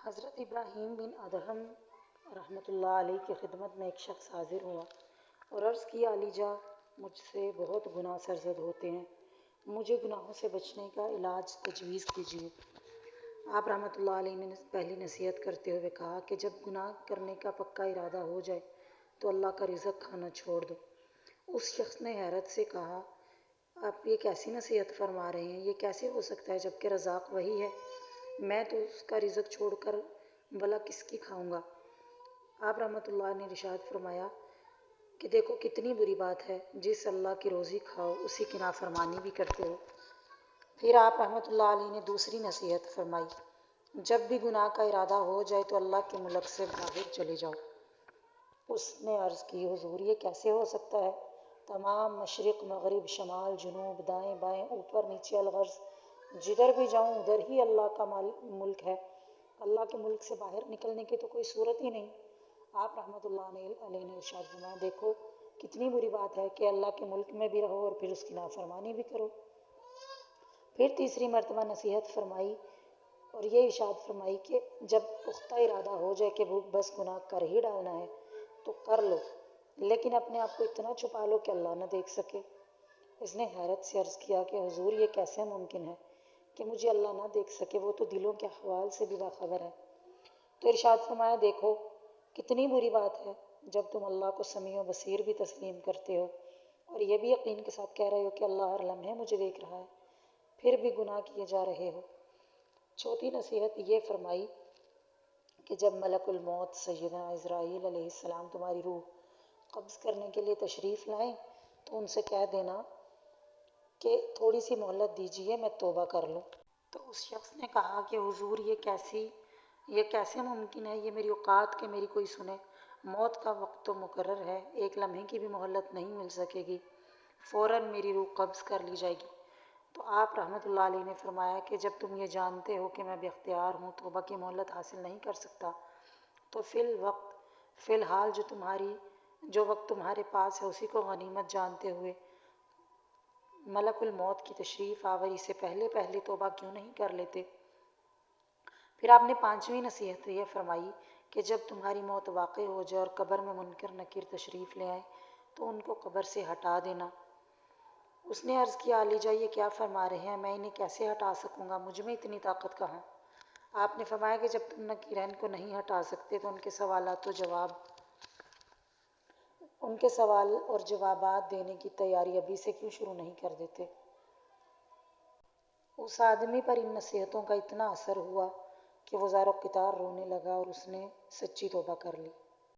حضرت ابراہیم بن ادہم رحمۃ اللہ علیہ کی خدمت میں ایک شخص حاضر ہوا اور عرض کیا، علی جا، مجھ سے بہت گناہ سرزد ہوتے ہیں، مجھے گناہوں سے بچنے کا علاج تجویز کیجیے۔ آپ رحمۃ اللہ علیہ نے پہلی نصیحت کرتے ہوئے کہا کہ جب گناہ کرنے کا پکا ارادہ ہو جائے تو اللہ کا رزق کھانا چھوڑ دو۔ اس شخص نے حیرت سے کہا، آپ یہ کیسی نصیحت فرما رہے ہیں؟ یہ کیسے ہو سکتا ہے جبکہ رزاق وہی ہے؟ میں تو اس کا رزق چھوڑ کر بھلا کس کی کھاؤں گا؟ آپ رحمۃ اللہ نے ارشاد فرمایا کہ دیکھو کتنی بری بات ہے، جس اللہ کی روزی کھاؤ اسی کی نافرمانی بھی کرتے ہو۔ پھر آپ رحمۃ اللہ علیہ نے دوسری نصیحت فرمائی، جب بھی گناہ کا ارادہ ہو جائے تو اللہ کے ملک سے باہر چلے جاؤ۔ اس نے عرض کی، حضور یہ کیسے ہو سکتا ہے؟ تمام مشرق مغرب شمال جنوب دائیں بائیں اوپر نیچے الغرض جدھر بھی جاؤں ادھر ہی اللہ کا ملک ہے، اللہ کے ملک سے باہر نکلنے کی تو کوئی صورت ہی نہیں۔ آپ رحمۃ اللہ علیہ نے ارشاد فرمایا، دیکھو کتنی بری بات ہے کہ اللہ کے ملک میں بھی رہو اور پھر اس کی نافرمانی بھی کرو۔ پھر تیسری مرتبہ نصیحت فرمائی اور یہ ارشاد فرمائی کہ جب پختہ ارادہ ہو جائے کہ بس گناہ کر ہی ڈالنا ہے تو کر لو، لیکن اپنے آپ کو اتنا چھپا لو کہ اللہ نہ دیکھ سکے۔ اس نے حیرت سے عرض کیا کہ حضور یہ کیسے ممکن ہے کہ مجھے اللہ نہ دیکھ سکے؟ وہ تو دلوں کے احوال سے بھی باخبر ہے۔ تو ارشاد فرمایا، دیکھو کتنی بری بات ہے جب تم اللہ کو سمیع و بصیر بھی تسلیم کرتے ہو اور یہ بھی یقین کے ساتھ کہہ رہے ہو کہ اللہ ہر لمحے مجھے دیکھ رہا ہے، پھر بھی گناہ کیے جا رہے ہو۔ چوتھی نصیحت یہ فرمائی کہ جب ملک الموت سیدنا عزرائیل علیہ السلام تمہاری روح قبض کرنے کے لیے تشریف لائیں تو ان سے کہہ دینا کہ تھوڑی سی مہلت دیجیے، میں توبہ کر لوں۔ تو اس شخص نے کہا کہ حضور یہ کیسے ممکن ہے؟ یہ میری اوقات کہ میری کوئی سنے، موت کا وقت تو مقرر ہے، ایک لمحے کی بھی مہلت نہیں مل سکے گی، فوراً میری روح قبض کر لی جائے گی۔ تو آپ رحمۃ اللہ علیہ نے فرمایا کہ جب تم یہ جانتے ہو کہ میں بے اختیار ہوں، توبہ کی مہلت حاصل نہیں کر سکتا، تو فی الحال جو وقت تمہارے پاس ہے اسی کو غنیمت جانتے ہوئے ملک الموت کی تشریف آوری سے پہلے توبہ کیوں نہیں کر لیتے؟ پھر آپ نے پانچویں نصیحت یہ فرمائی کہ جب تمہاری موت واقع ہو جائے اور قبر میں منکر نکیر تشریف لے آئے تو ان کو قبر سے ہٹا دینا۔ اس نے عرض کیا، علی جا یہ کیا فرما رہے ہیں؟ میں انہیں کیسے ہٹا سکوں گا؟ مجھ میں اتنی طاقت کہاں؟ آپ نے فرمایا کہ جب تم نکیرین کو نہیں ہٹا سکتے تو ان کے سوال اور جوابات دینے کی تیاری ابھی سے کیوں شروع نہیں کر دیتے؟ اس آدمی پر ان نصیحتوں کا اتنا اثر ہوا کہ وہ زار و قطار رونے لگا اور اس نے سچی توبہ کر لی۔